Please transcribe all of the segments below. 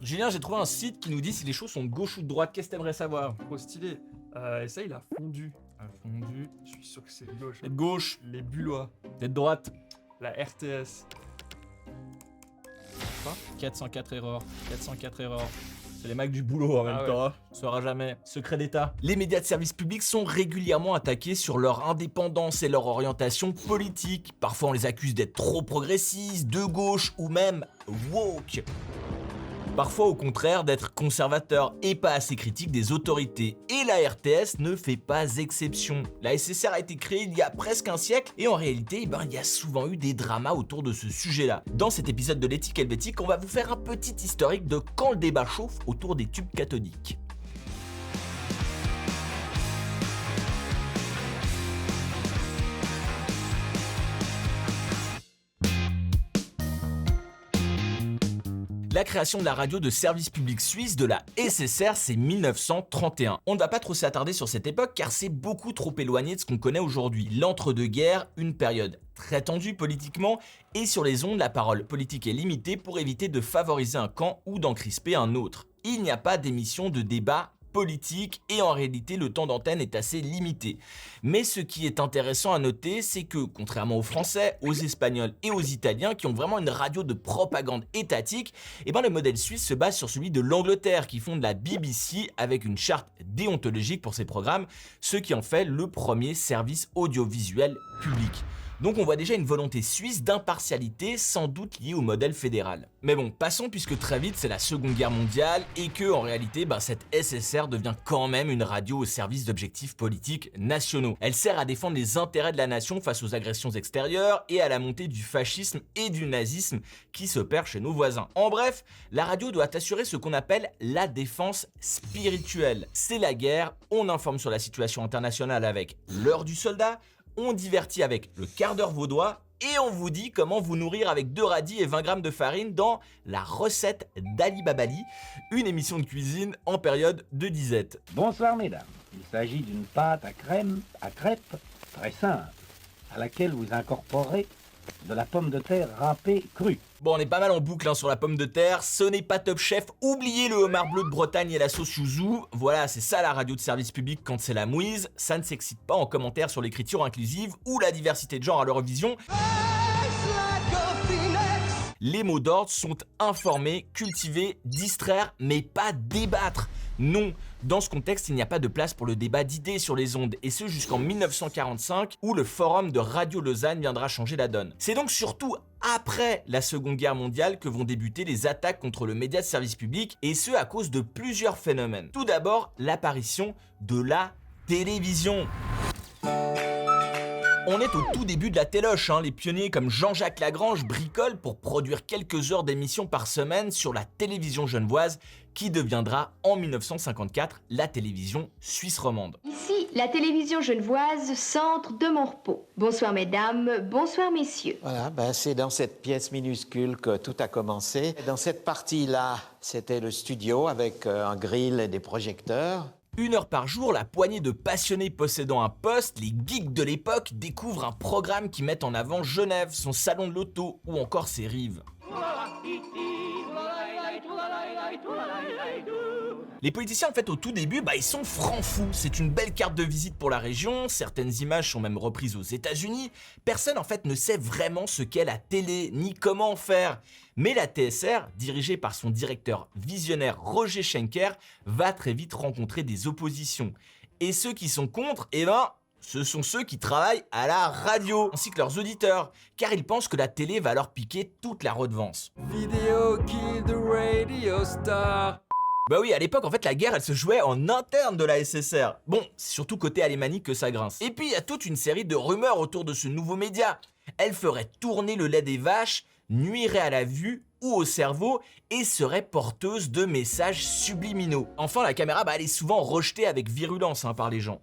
Julien, j'ai trouvé un site qui nous dit si les choses sont de gauche ou de droite. Qu'est-ce que t'aimerais savoir? Trop stylé. Et ça, il a fondu. Fondu. Je suis sûr que c'est de gauche. T'es de gauche, Les Bullois. t'es de droite. La RTS. 404 erreurs. 404 erreurs. C'est les mecs du boulot en même Ah ouais. temps. On saura jamais. Secret d'État. Les médias de service public sont régulièrement attaqués sur leur indépendance et leur orientation politique. Parfois, on les accuse d'être trop progressistes, de gauche ou même woke. Parfois, au contraire, d'être conservateurs et pas assez critiques des autorités. Et la RTS ne fait pas exception. La SSR a été créée il y a presque un siècle et en réalité, il y a souvent eu des dramas autour de ce sujet-là. Dans cet épisode de l'éthique helvétique, on va vous faire un petit historique de quand le débat chauffe autour des tubes cathodiques. La création de la radio de service public suisse de la SSR, c'est 1931. On ne va pas trop s'attarder sur cette époque car c'est beaucoup trop éloigné de ce qu'on connaît aujourd'hui. L'entre-deux-guerres, une période très tendue politiquement, et sur les ondes, la parole politique est limitée pour éviter de favoriser un camp ou d'en crisper un autre. Il n'y a pas d'émission de débat politique et en réalité le temps d'antenne est assez limité. Mais ce qui est intéressant à noter, c'est que contrairement aux Français, aux Espagnols et aux Italiens qui ont vraiment une radio de propagande étatique, le modèle suisse se base sur celui de l'Angleterre qui fonde la BBC avec une charte déontologique pour ses programmes, ce qui en fait le premier service audiovisuel public. Donc on voit déjà une volonté suisse d'impartialité, sans doute liée au modèle fédéral. Mais bon, passons puisque très vite c'est la Seconde Guerre mondiale et que en réalité cette SSR devient quand même une radio au service d'objectifs politiques nationaux. Elle sert à défendre les intérêts de la nation face aux agressions extérieures et à la montée du fascisme et du nazisme qui s'opèrent chez nos voisins. En bref, la radio doit assurer ce qu'on appelle la défense spirituelle. C'est la guerre, on informe sur la situation internationale avec l'heure du soldat, on divertit avec le quart d'heure vaudois et on vous dit comment vous nourrir avec 2 radis et 20 grammes de farine dans la recette d'Ali Babali, une émission de cuisine en période de disette. Bonsoir mesdames, il s'agit d'une pâte à crêpes très simple, à laquelle vous incorporez de la pomme de terre râpée crue. Bon, on est pas mal en boucle sur la pomme de terre, ce n'est pas Top Chef, oubliez le homard bleu de Bretagne et la sauce yuzu, voilà, c'est ça la radio de service public quand c'est la mouise, ça ne s'excite pas en commentaire sur l'écriture inclusive ou la diversité de genre à l'Eurovision. Les mots d'ordre sont informer, cultiver, distraire, mais pas débattre. Non, dans ce contexte, il n'y a pas de place pour le débat d'idées sur les ondes, et ce jusqu'en 1945, où le forum de Radio Lausanne viendra changer la donne. C'est donc surtout après la Seconde Guerre mondiale que vont débuter les attaques contre le média de service public, et ce à cause de plusieurs phénomènes. Tout d'abord, l'apparition de la télévision. On est au tout début de la téloche, les pionniers comme Jean-Jacques Lagrange bricolent pour produire quelques heures d'émissions par semaine sur la télévision genevoise qui deviendra en 1954 la télévision suisse romande. Ici, la télévision genevoise, centre de mon repos. Bonsoir mesdames, bonsoir messieurs. Voilà, c'est dans cette pièce minuscule que tout a commencé. Dans cette partie-là, c'était le studio avec un grill et des projecteurs. 1 heure par jour, la poignée de passionnés possédant un poste, les geeks de l'époque, découvrent un programme qui met en avant Genève, son salon de l'auto ou encore ses rives. Les politiciens en fait au tout début, ils sont francs fous. C'est une belle carte de visite pour la région, certaines images sont même reprises aux États-Unis. Personne en fait ne sait vraiment ce qu'est la télé, ni comment en faire. Mais la TSR, dirigée par son directeur visionnaire Roger Schenker, va très vite rencontrer des oppositions. Et ceux qui sont contre, ce sont ceux qui travaillent à la radio, ainsi que leurs auditeurs, car ils pensent que la télé va leur piquer toute la redevance. Video kill the radio star. Bah oui, à l'époque, en fait, la guerre, elle se jouait en interne de la SSR. Bon, c'est surtout côté alémanique que ça grince. Et puis, il y a toute une série de rumeurs autour de ce nouveau média. Elle ferait tourner le lait des vaches, nuirait à la vue ou au cerveau et serait porteuse de messages subliminaux. Enfin, la caméra, elle est souvent rejetée avec virulence par les gens.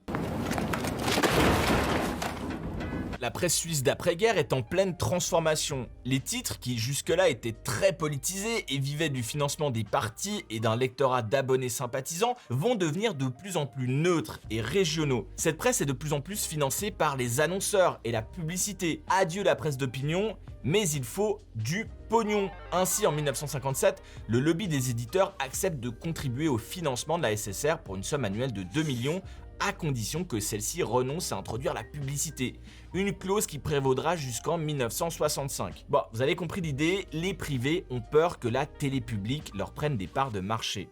La presse suisse d'après-guerre est en pleine transformation. Les titres, qui jusque-là étaient très politisés et vivaient du financement des partis et d'un lectorat d'abonnés sympathisants, vont devenir de plus en plus neutres et régionaux. Cette presse est de plus en plus financée par les annonceurs et la publicité. Adieu la presse d'opinion, mais il faut du pognon. Ainsi, en 1957, le lobby des éditeurs accepte de contribuer au financement de la SSR pour une somme annuelle de 2 millions, à condition que celle-ci renonce à introduire la publicité. Une clause qui prévaudra jusqu'en 1965. Bon, vous avez compris l'idée, les privés ont peur que la télé publique leur prenne des parts de marché.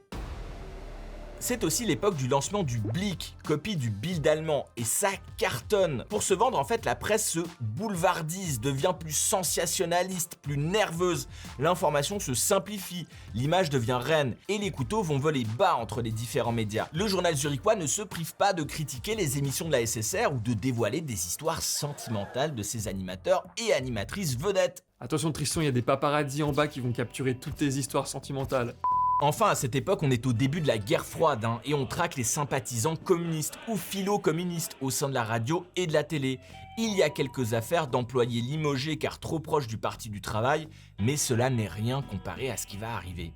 C'est aussi l'époque du lancement du Blick, copie du Bild allemand, et ça cartonne. Pour se vendre, en fait, la presse se boulevardise, devient plus sensationnaliste, plus nerveuse. L'information se simplifie, l'image devient reine, et les couteaux vont voler bas entre les différents médias. Le journal zurichois ne se prive pas de critiquer les émissions de la SSR ou de dévoiler des histoires sentimentales de ses animateurs et animatrices vedettes. Attention Tristan, il y a des paparazzis en bas qui vont capturer toutes tes histoires sentimentales. Enfin, à cette époque, on est au début de la guerre froide, et on traque les sympathisants communistes ou philo-communistes au sein de la radio et de la télé. Il y a quelques affaires d'employés limogés car trop proches du Parti du Travail, mais cela n'est rien comparé à ce qui va arriver.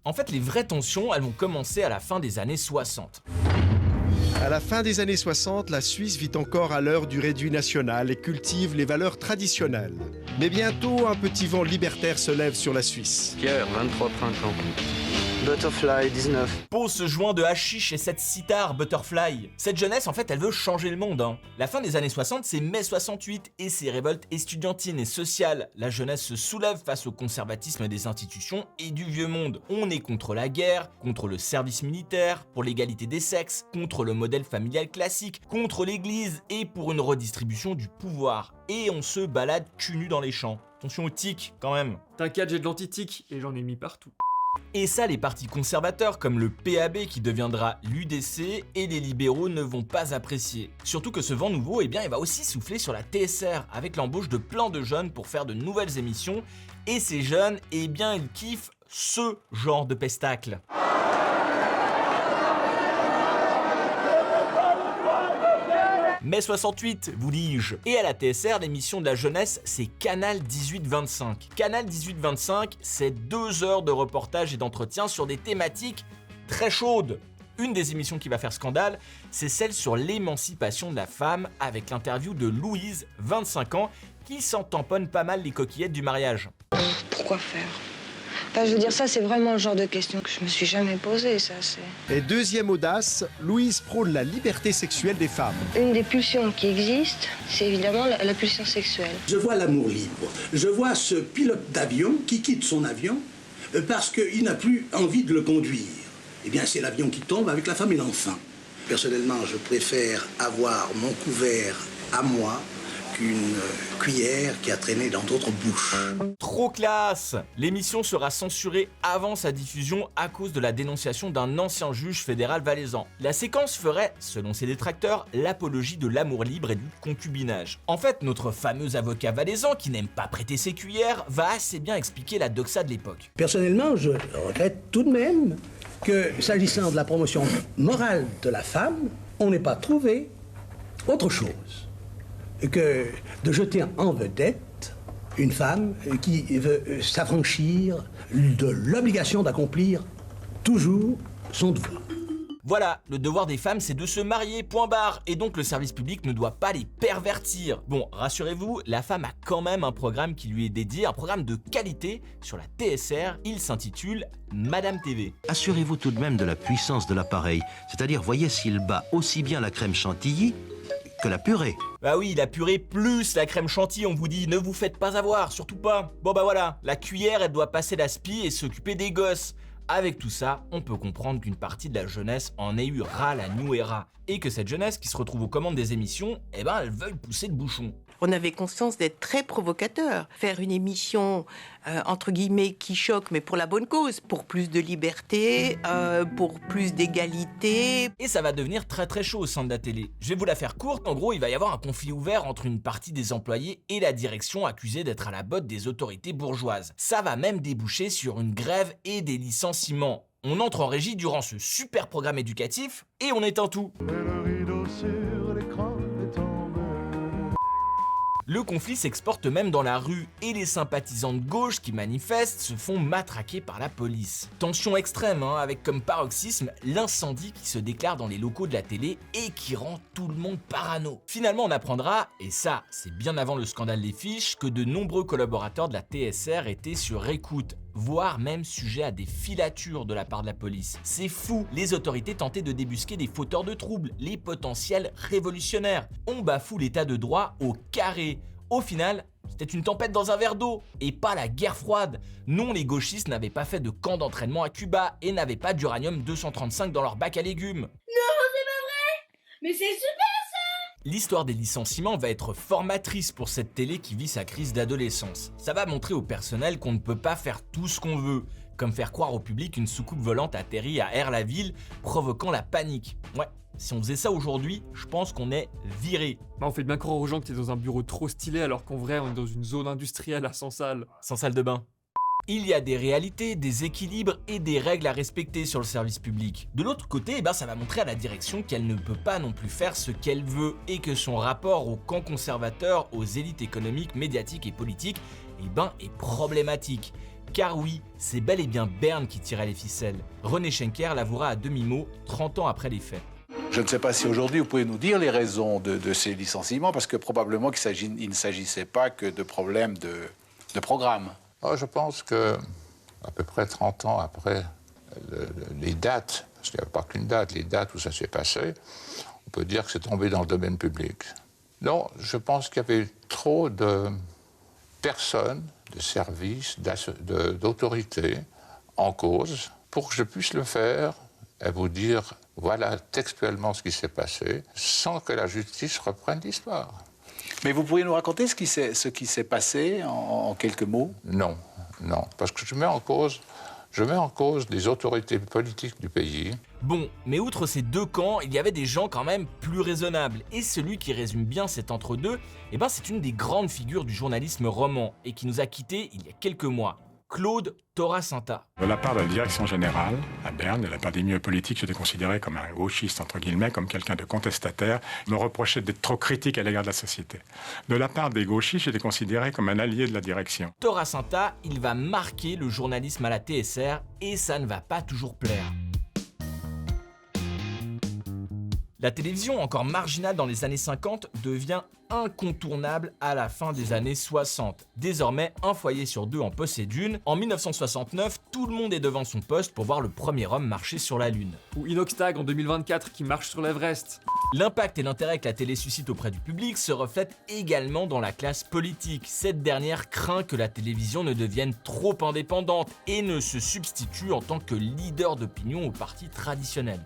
En fait, les vraies tensions, elles vont commencer à la fin des années 60. À la fin des années 60, la Suisse vit encore à l'heure du réduit national et cultive les valeurs traditionnelles. Mais bientôt, un petit vent libertaire se lève sur la Suisse. Pierre, 23 printemps. Butterfly, 19. Pose ce joint de hashish et cette cithare Butterfly. Cette jeunesse, en fait, elle veut changer le monde. La fin des années 60, c'est mai 68 et ses révoltes estudiantines et sociales. La jeunesse se soulève face au conservatisme des institutions et du vieux monde. On est contre la guerre, contre le service militaire, pour l'égalité des sexes, contre le modèle familial classique, contre l'église et pour une redistribution du pouvoir. Et on se balade cul nu dans les champs. Attention aux tics, quand même. T'inquiète, j'ai de l'antitique et j'en ai mis partout. Et ça, les partis conservateurs comme le PAB qui deviendra l'UDC et les libéraux ne vont pas apprécier. Surtout que ce vent nouveau, il va aussi souffler sur la TSR avec l'embauche de plein de jeunes pour faire de nouvelles émissions. Et ces jeunes, ils kiffent ce genre de pestacle. Mai 68, vous dis-je. Et à la TSR, l'émission de la jeunesse, c'est Canal 18-25. Canal 18-25, c'est 2 heures de reportage et d'entretien sur des thématiques très chaudes. Une des émissions qui va faire scandale, c'est celle sur l'émancipation de la femme, avec l'interview de Louise, 25 ans, qui s'en tamponne pas mal les coquillettes du mariage. Pourquoi faire ? Enfin, je veux dire, ça, c'est vraiment le genre de question que je me suis jamais posée, ça, c'est... Et deuxième audace, Louise prône la liberté sexuelle des femmes. Une des pulsions qui existent, c'est évidemment la pulsion sexuelle. Je vois l'amour libre. Je vois ce pilote d'avion qui quitte son avion parce qu'il n'a plus envie de le conduire. Eh bien, c'est l'avion qui tombe avec la femme et l'enfant. Personnellement, je préfère avoir mon couvert à moi qu'une cuillère qui a traîné dans d'autres bouches. Trop classe! L'émission sera censurée avant sa diffusion à cause de la dénonciation d'un ancien juge fédéral valaisan. La séquence ferait, selon ses détracteurs, l'apologie de l'amour libre et du concubinage. En fait, notre fameux avocat valaisan, qui n'aime pas prêter ses cuillères, va assez bien expliquer la doxa de l'époque. Personnellement, je regrette tout de même que, s'agissant de la promotion morale de la femme, on n'ait pas trouvé autre chose que de jeter en vedette une femme qui veut s'affranchir de l'obligation d'accomplir toujours son devoir. Voilà, le devoir des femmes, c'est de se marier, point barre, et donc le service public ne doit pas les pervertir. Bon, rassurez-vous, la femme a quand même un programme qui lui est dédié, un programme de qualité sur la TSR, il s'intitule Madame TV. Assurez-vous tout de même de la puissance de l'appareil, c'est-à-dire voyez s'il bat aussi bien la crème chantilly que la purée. Bah oui, la purée plus la crème chantilly, on vous dit, ne vous faites pas avoir, surtout pas. Bon bah voilà, la cuillère, elle doit passer la spie et s'occuper des gosses. Avec tout ça, on peut comprendre qu'une partie de la jeunesse en ait eu ras la nouera. Et que cette jeunesse qui se retrouve aux commandes des émissions, elle veuille pousser le bouchon. On avait conscience d'être très provocateur. Faire une émission, entre guillemets, qui choque, mais pour la bonne cause. Pour plus de liberté, pour plus d'égalité. Et ça va devenir très très chaud au sein de la télé. Je vais vous la faire courte. En gros, il va y avoir un conflit ouvert entre une partie des employés et la direction accusée d'être à la botte des autorités bourgeoises. Ça va même déboucher sur une grève et des licenciements. On entre en régie durant ce super programme éducatif et on éteint tout. Le rideau sur l'écran et tombe. Le conflit s'exporte même dans la rue et les sympathisants de gauche qui manifestent se font matraquer par la police. Tension extrême, avec comme paroxysme l'incendie qui se déclare dans les locaux de la télé et qui rend tout le monde parano. Finalement on apprendra, et ça c'est bien avant le scandale des fiches, que de nombreux collaborateurs de la TSR étaient sur écoute, voire même sujet à des filatures de la part de la police. C'est fou, les autorités tentaient de débusquer des fauteurs de troubles, les potentiels révolutionnaires. On bafoue l'état de droit au carré. Au final, c'était une tempête dans un verre d'eau, et pas la guerre froide. Non, les gauchistes n'avaient pas fait de camp d'entraînement à Cuba, et n'avaient pas d'uranium-235 dans leur bac à légumes. Non, c'est pas vrai! Mais c'est super ça! L'histoire des licenciements va être formatrice pour cette télé qui vit sa crise d'adolescence. Ça va montrer au personnel qu'on ne peut pas faire tout ce qu'on veut, comme faire croire au public qu'une soucoupe volante atterrit à Air-la-Ville, provoquant la panique. Ouais, si on faisait ça aujourd'hui, je pense qu'on est viré. On fait bien croire aux gens que t'es dans un bureau trop stylé alors qu'en vrai on est dans une zone industrielle à 100 salles. Sans salle de bain. Il y a des réalités, des équilibres et des règles à respecter sur le service public. De l'autre côté, ça va montrer à la direction qu'elle ne peut pas non plus faire ce qu'elle veut et que son rapport au camp conservateur, aux élites économiques, médiatiques et politiques, est problématique. Car oui, c'est bel et bien Berne qui tirait les ficelles. René Schenker l'avouera à demi-mot 30 ans après les faits. Je ne sais pas si aujourd'hui vous pouvez nous dire les raisons de ces licenciements, parce que probablement il ne s'agissait pas que de problèmes de programme. Je pense que à peu près 30 ans après les dates, parce qu'il n'y a pas qu'une date, les dates où ça s'est passé, on peut dire que c'est tombé dans le domaine public. Non, je pense qu'il y avait eu trop de personnes, de services, d'autorités en cause pour que je puisse le faire et vous dire voilà textuellement ce qui s'est passé, sans que la justice reprenne l'histoire. Mais vous pourriez nous raconter ce qui s'est passé en quelques mots? Non, parce que je mets en cause les autorités politiques du pays. Bon, mais outre ces deux camps, il y avait des gens quand même plus raisonnables. Et celui qui résume bien cet entre-deux, c'est une des grandes figures du journalisme roman et qui nous a quittés il y a quelques mois. Claude Torasanta. De la part de la direction générale, à Berne, de la part des milieux politiques, j'étais considéré comme un gauchiste, entre guillemets, comme quelqu'un de contestataire, me reprochait d'être trop critique à l'égard de la société. De la part des gauchistes, j'étais considéré comme un allié de la direction. Torasanta, il va marquer le journalisme à la TSR et ça ne va pas toujours plaire. La télévision, encore marginale dans les années 50, devient incontournable à la fin des années 60. Désormais, un foyer sur deux en possède une. En 1969, tout le monde est devant son poste pour voir le premier homme marcher sur la Lune. Ou Inoxtag en 2024 qui marche sur l'Everest. L'impact et l'intérêt que la télé suscite auprès du public se reflètent également dans la classe politique. Cette dernière craint que la télévision ne devienne trop indépendante et ne se substitue en tant que leader d'opinion aux partis traditionnels.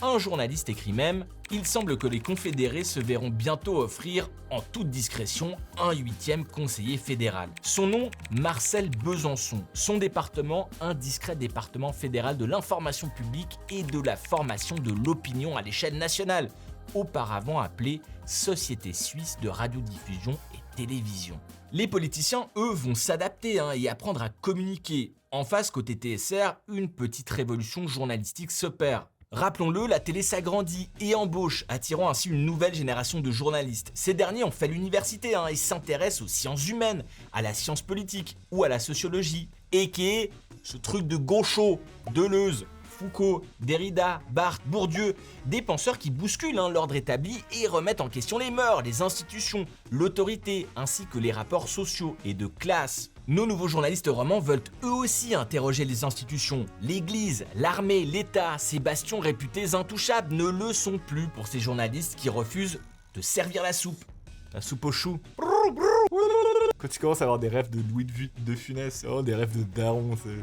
Un journaliste écrit même « Il semble que les confédérés se verront bientôt offrir, en toute discrétion, un 8e conseiller fédéral. » Son nom, Marcel Besançon. Son département, un discret département fédéral de l'information publique et de la formation de l'opinion à l'échelle nationale, auparavant appelé Société suisse de radiodiffusion et télévision. Les politiciens, eux, vont s'adapter et apprendre à communiquer. En face, côté TSR, une petite révolution journalistique s'opère. Rappelons-le, la télé s'agrandit et embauche, attirant ainsi une nouvelle génération de journalistes. Ces derniers ont fait l'université et s'intéressent aux sciences humaines, à la science politique ou à la sociologie. Et qui est ce truc de gaucho, Deleuze, Foucault, Derrida, Barthes, Bourdieu, des penseurs qui bousculent l'ordre établi et remettent en question les mœurs, les institutions, l'autorité, ainsi que les rapports sociaux et de classe. Nos nouveaux journalistes romans veulent eux aussi interroger les institutions. L'Église, l'armée, l'État, ces bastions réputés intouchables ne le sont plus pour ces journalistes qui refusent de servir la soupe. La soupe aux choux. Quand tu commences à avoir des rêves de Louis de Funès, des rêves de daron, c'est...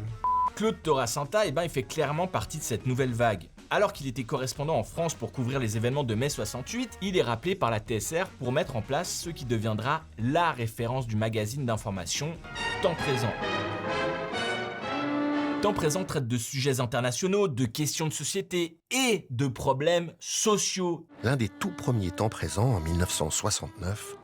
Claude Torasanta, il fait clairement partie de cette nouvelle vague. Alors qu'il était correspondant en France pour couvrir les événements de mai 68, il est rappelé par la TSR pour mettre en place ce qui deviendra la référence du magazine d'information Temps Présent. Temps Présent traite de sujets internationaux, de questions de société et de problèmes sociaux. L'un des tout premiers Temps Présent, en 1969,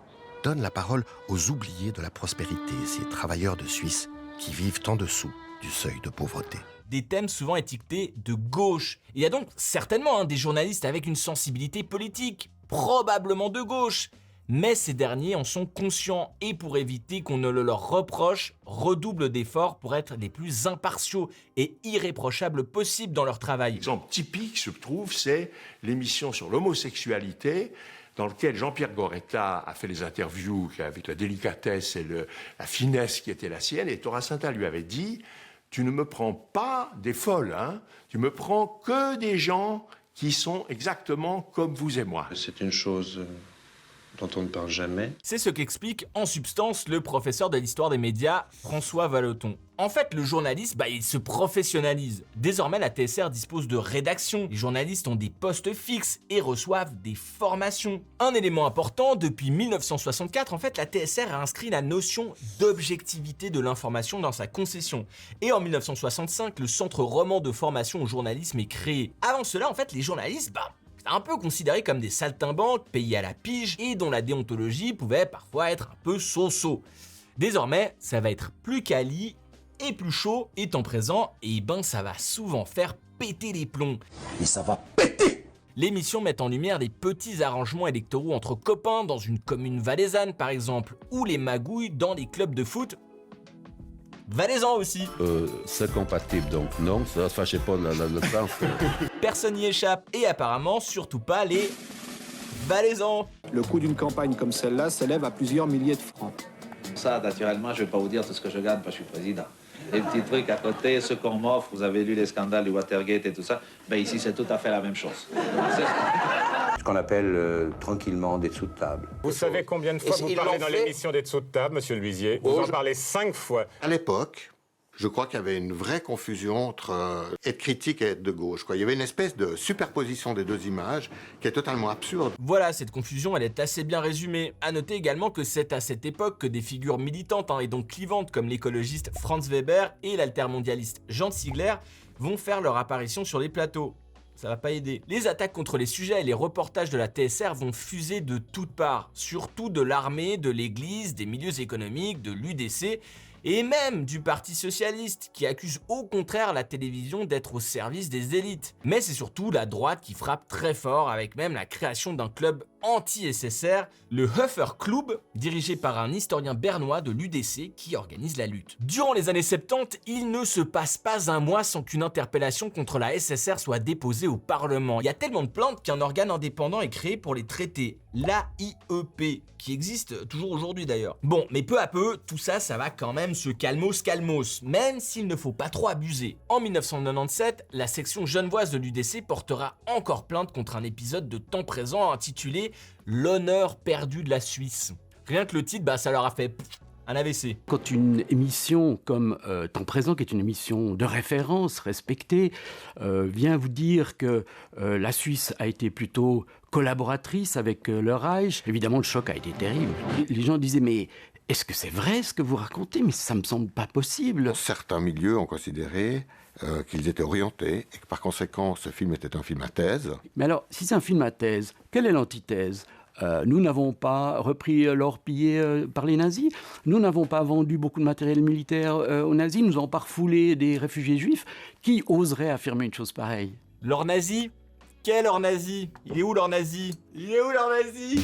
donne la parole aux oubliés de la prospérité, ces travailleurs de Suisse qui vivent en dessous du seuil de pauvreté. Des thèmes souvent étiquetés de gauche. Il y a donc certainement des journalistes avec une sensibilité politique. probablement de gauche. Mais ces derniers en sont conscients et pour éviter qu'on ne le leur reproche, redoublent d'efforts pour être les plus impartiaux et irréprochables possibles dans leur travail. L'exemple typique, je trouve, c'est l'émission sur l'homosexualité, dans lequel Jean-Pierre Goretta a fait les interviews avec la délicatesse et la finesse qui était la sienne, et Torasanta lui avait dit « Tu ne me prends pas des folles, hein, tu me prends que des gens qui sont exactement comme vous et moi. » C'est une chose dont on ne parle jamais. C'est ce qu'explique en substance le professeur de l'histoire des médias, François Vallotton. En fait, le journaliste, il se professionnalise. Désormais, la TSR dispose de rédaction. Les journalistes ont des postes fixes et reçoivent des formations. Un élément important, depuis 1964, en fait, la TSR a inscrit la notion d'objectivité de l'information dans sa concession. Et en 1965, le Centre roman de formation au journalisme est créé. Avant cela, en fait, les journalistes, c'était un peu considérés comme des saltimbanques payés à la pige et dont la déontologie pouvait parfois être un peu so-so. Désormais, ça va être plus quali et plus chaud et temps présent, et ça va souvent faire péter les plombs. Et ça va péter! L'émission met en lumière des petits arrangements électoraux entre copains dans une commune valaisanne par exemple, ou les magouilles dans les clubs de foot valaisans aussi. C'est compatible donc non, ça ne fâchez pas le sens. Personne n'y échappe, et apparemment surtout pas les valaisans. Le coût d'une campagne comme celle-là s'élève à plusieurs milliers de francs. Ça, naturellement, je ne vais pas vous dire tout ce que je gagne parce que je suis président. Les petits trucs à côté, ce qu'on m'offre, vous avez lu les scandales du Watergate et tout ça, ici c'est tout à fait la même chose. Ce qu'on appelle tranquillement des dessous de table. Vous savez combien de fois vous parlez dans l'émission des dessous de table, monsieur Luisier? Vous en parlez 5 fois. À l'époque, je crois qu'il y avait une vraie confusion entre être critique et être de gauche. Il y avait une espèce de superposition des deux images qui est totalement absurde. Voilà, cette confusion, elle est assez bien résumée. À noter également que c'est à cette époque que des figures militantes et donc clivantes comme l'écologiste Franz Weber et l'altermondialiste Jean Ziegler vont faire leur apparition sur les plateaux. Ça va pas aider. Les attaques contre les sujets et les reportages de la TSR vont fuser de toutes parts, surtout de l'armée, de l'église, des milieux économiques, de l'UDC et même du Parti Socialiste, qui accuse au contraire la télévision d'être au service des élites. Mais c'est surtout la droite qui frappe très fort, avec même la création d'un club anti-SSR, le Hofer Club, dirigé par un historien bernois de l'UDC qui organise la lutte. Durant les années 70, il ne se passe pas un mois sans qu'une interpellation contre la SSR soit déposée au Parlement. Il y a tellement de plaintes qu'un organe indépendant est créé pour les traiter, l'AIEP, qui existe toujours aujourd'hui d'ailleurs. Bon, mais peu à peu, tout ça, ça va quand même se calmos, même s'il ne faut pas trop abuser. En 1997, la section genevoise de l'UDC portera encore plainte contre un épisode de Temps présent intitulé L'honneur perdu de la Suisse. Rien que le titre, ça leur a fait un AVC. Quand une émission comme Temps présent, qui est une émission de référence respectée, vient vous dire que la Suisse a été plutôt collaboratrice avec le Reich, évidemment le choc a été terrible. Les gens disaient mais est-ce que c'est vrai ce que vous racontez? Mais ça me semble pas possible. Certains milieux ont considéré qu'ils étaient orientés et que par conséquent ce film était un film à thèse. Mais alors, si c'est un film à thèse, quelle est l'antithèse? Nous n'avons pas repris l'or pillé par les nazis, nous n'avons pas vendu beaucoup de matériel militaire aux nazis, nous n'avons pas refoulé des réfugiés juifs. Qui oserait affirmer une chose pareille? L'or nazi? Quel or nazi? Il est où l'or nazi? Il est où l'or nazi?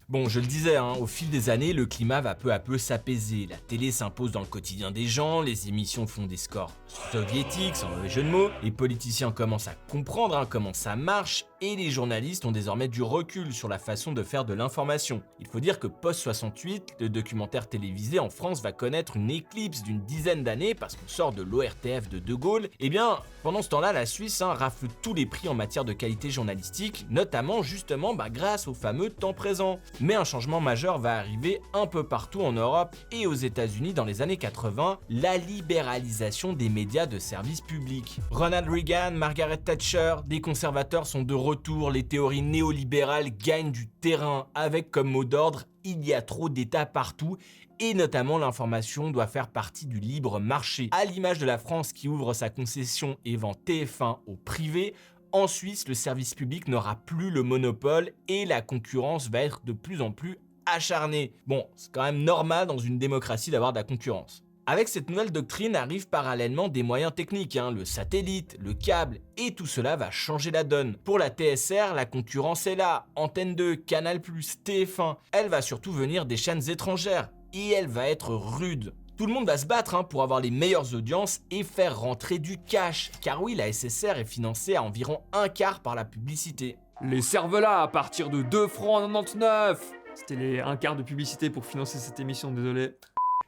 Bon, je le disais, au fil des années, le climat va peu à peu s'apaiser. La télé s'impose dans le quotidien des gens, les émissions font des scores soviétiques, sans mauvais jeu de mots, les politiciens commencent à comprendre comment ça marche, et les journalistes ont désormais du recul sur la façon de faire de l'information. Il faut dire que post-68, le documentaire télévisé en France va connaître une éclipse d'une dizaine d'années parce qu'on sort de l'ORTF de De Gaulle. Et bien, pendant ce temps-là, la Suisse rafle tous les prix en matière de qualité journalistique, notamment justement grâce au fameux Temps présent. Mais un changement majeur va arriver un peu partout en Europe et aux États-Unis dans les années 80, la libéralisation des médias de service public. Ronald Reagan, Margaret Thatcher, des conservateurs sont de retour, les théories néolibérales gagnent du terrain avec comme mot d'ordre « il y a trop d'États partout » et notamment l'information doit faire partie du libre marché. À l'image de la France qui ouvre sa concession et vend TF1 au privé, en Suisse, le service public n'aura plus le monopole et la concurrence va être de plus en plus acharnée. Bon, c'est quand même normal dans une démocratie d'avoir de la concurrence. Avec cette nouvelle doctrine arrivent parallèlement des moyens techniques, le satellite, le câble, et tout cela va changer la donne. Pour la TSR, la concurrence est là, Antenne 2, Canal+, TF1, elle va surtout venir des chaînes étrangères, et elle va être rude. Tout le monde va se battre pour avoir les meilleures audiences et faire rentrer du cash, car oui, la SSR est financée à environ un quart par la publicité. Les cervelas à partir de 2 francs 99. C'était les un quart de publicité pour financer cette émission, désolé.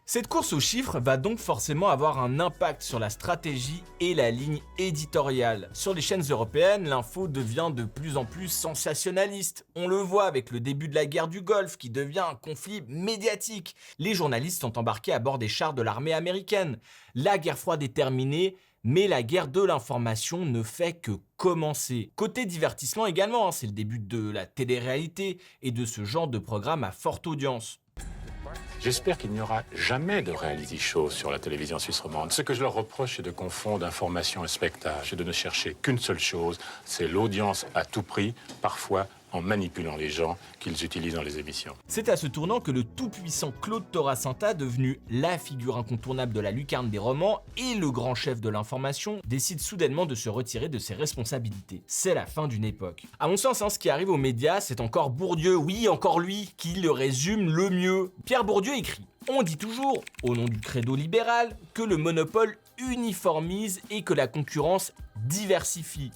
Cette course aux chiffres va donc forcément avoir un impact sur la stratégie et la ligne éditoriale. Sur les chaînes européennes, l'info devient de plus en plus sensationnaliste. On le voit avec le début de la guerre du Golfe qui devient un conflit médiatique. Les journalistes sont embarqués à bord des chars de l'armée américaine. La guerre froide est terminée, mais la guerre de l'information ne fait que commencer. Côté divertissement également, c'est le début de la télé-réalité et de ce genre de programme à forte audience. J'espère qu'il n'y aura jamais de reality show sur la télévision suisse romande. Ce que je leur reproche, c'est de confondre information et spectacle et de ne chercher qu'une seule chose, c'est l'audience à tout prix, parfois en manipulant les gens qu'ils utilisent dans les émissions. C'est à ce tournant que le tout-puissant Claude Torasanta, devenu la figure incontournable de la lucarne des romans et le grand chef de l'information, décide soudainement de se retirer de ses responsabilités. C'est la fin d'une époque. À mon sens, ce qui arrive aux médias, c'est encore Bourdieu, oui, encore lui, qui le résume le mieux. Pierre Bourdieu écrit « On dit toujours, au nom du credo libéral, que le monopole uniformise et que la concurrence diversifie.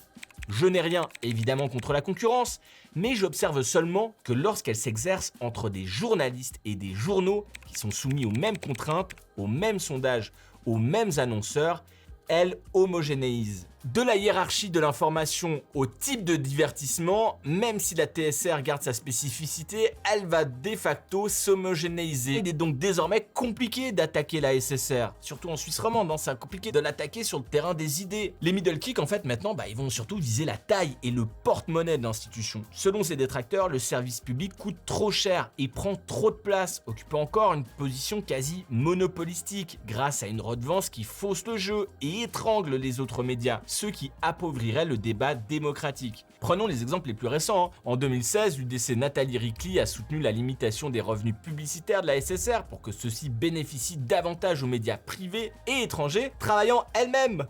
Je n'ai rien, évidemment, contre la concurrence, mais j'observe seulement que lorsqu'elle s'exerce entre des journalistes et des journaux qui sont soumis aux mêmes contraintes, aux mêmes sondages, aux mêmes annonceurs, elle homogénéise. De la hiérarchie de l'information au type de divertissement, même si la TSR garde sa spécificité, elle va de facto s'homogénéiser. Il est donc désormais compliqué d'attaquer la SSR, surtout en Suisse romande, c'est compliqué de l'attaquer sur le terrain des idées. Les middle kicks, en fait, maintenant, ils vont surtout viser la taille et le porte-monnaie de l'institution. Selon ses détracteurs, le service public coûte trop cher et prend trop de place, occupant encore une position quasi monopolistique, grâce à une redevance qui fausse le jeu et étrangle les autres médias, ce qui appauvriraient le débat démocratique. Prenons les exemples les plus récents. En 2016, l'UDC Nathalie Ricli a soutenu la limitation des revenus publicitaires de la SSR pour que ceux-ci bénéficient davantage aux médias privés et étrangers, travaillant elles-mêmes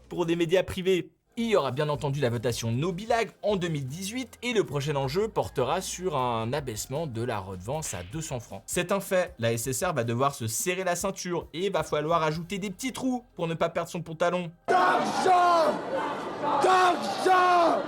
pour des médias privés. Il y aura bien entendu la votation No Bilag en 2018 et le prochain enjeu portera sur un abaissement de la redevance à 200 francs. C'est un fait, la SSR va devoir se serrer la ceinture et va falloir ajouter des petits trous pour ne pas perdre son pantalon. D'argent! D'argent!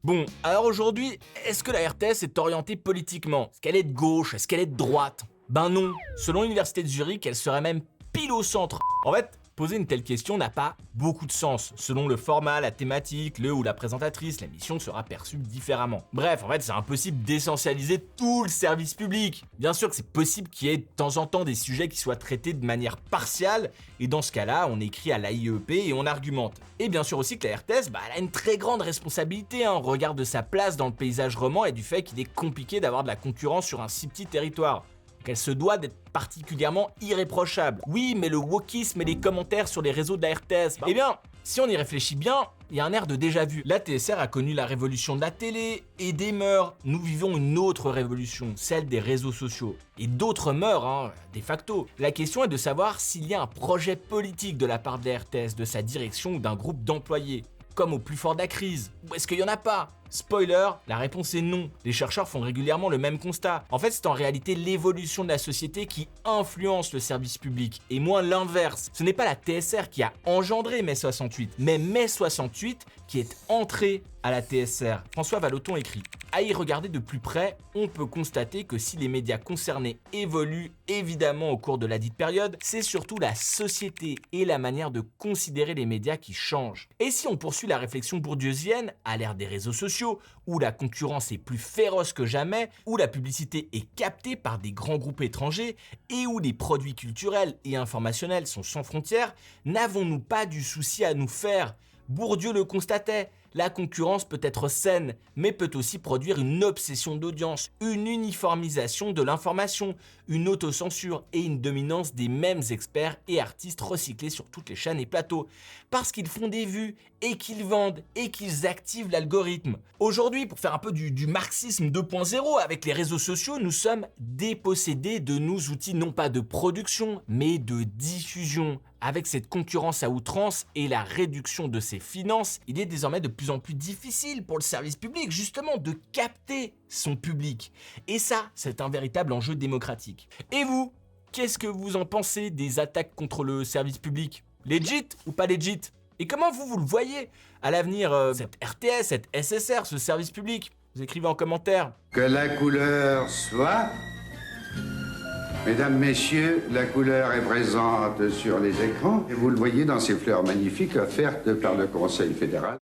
Bon, alors aujourd'hui, est-ce que la RTS est orientée politiquement? Est-ce qu'elle est de gauche? Est-ce qu'elle est de droite? Ben non, selon l'université de Zurich, elle serait même pile au centre. En fait, poser une telle question n'a pas beaucoup de sens. Selon le format, la thématique, le ou la présentatrice, l'émission sera perçue différemment. Bref, en fait, c'est impossible d'essentialiser tout le service public. Bien sûr que c'est possible qu'il y ait de temps en temps des sujets qui soient traités de manière partiale, et dans ce cas-là, on écrit à l'AIEP et on argumente. Et bien sûr aussi que la RTS, elle a une très grande responsabilité au regard de sa place dans le paysage roman et du fait qu'il est compliqué d'avoir de la concurrence sur un si petit territoire. Qu'elle se doit d'être particulièrement irréprochable. Oui, mais le wokisme et les commentaires sur les réseaux de la RTS, eh bien, si on y réfléchit bien, il y a un air de déjà-vu. La TSR a connu la révolution de la télé et des mœurs. Nous vivons une autre révolution, celle des réseaux sociaux. Et d'autres mœurs, de facto. La question est de savoir s'il y a un projet politique de la part de la RTS, de sa direction ou d'un groupe d'employés, comme au plus fort de la crise. Ou est-ce qu'il n'y en a pas ? Spoiler, la réponse est non. Les chercheurs font régulièrement le même constat. En fait, c'est en réalité l'évolution de la société qui influence le service public, et moins l'inverse. Ce n'est pas la TSR qui a engendré mai 68, mais mai 68 qui est entré à la TSR. François Vallotton écrit « À y regarder de plus près, on peut constater que si les médias concernés évoluent évidemment au cours de la dite période, c'est surtout la société et la manière de considérer les médias qui changent. Et si on poursuit la réflexion bourdieusienne, à l'ère des réseaux sociaux, où la concurrence est plus féroce que jamais, où la publicité est captée par des grands groupes étrangers et où les produits culturels et informationnels sont sans frontières, n'avons-nous pas du souci à nous faire ? Bourdieu le constatait, La concurrence peut être saine, mais peut aussi produire une obsession d'audience, une uniformisation de l'information, une autocensure et une dominance des mêmes experts et artistes recyclés sur toutes les chaînes et plateaux, parce qu'ils font des vues et qu'ils vendent et qu'ils activent l'algorithme. Aujourd'hui, pour faire un peu du marxisme 2.0 avec les réseaux sociaux, nous sommes dépossédés de nos outils non pas de production, mais de diffusion. Avec cette concurrence à outrance et la réduction de ses finances, il est désormais de plus en plus difficile pour le service public justement de capter son public. Et ça, c'est un véritable enjeu démocratique. Et vous, qu'est-ce que vous en pensez des attaques contre le service public? Legit ou pas legit? Et comment vous le voyez à l'avenir, cette RTS, cette SSR, ce service public? Vous écrivez en commentaire. Que la couleur soit... Mesdames, Messieurs, la couleur est présente sur les écrans et vous le voyez dans ces fleurs magnifiques offertes par le Conseil fédéral.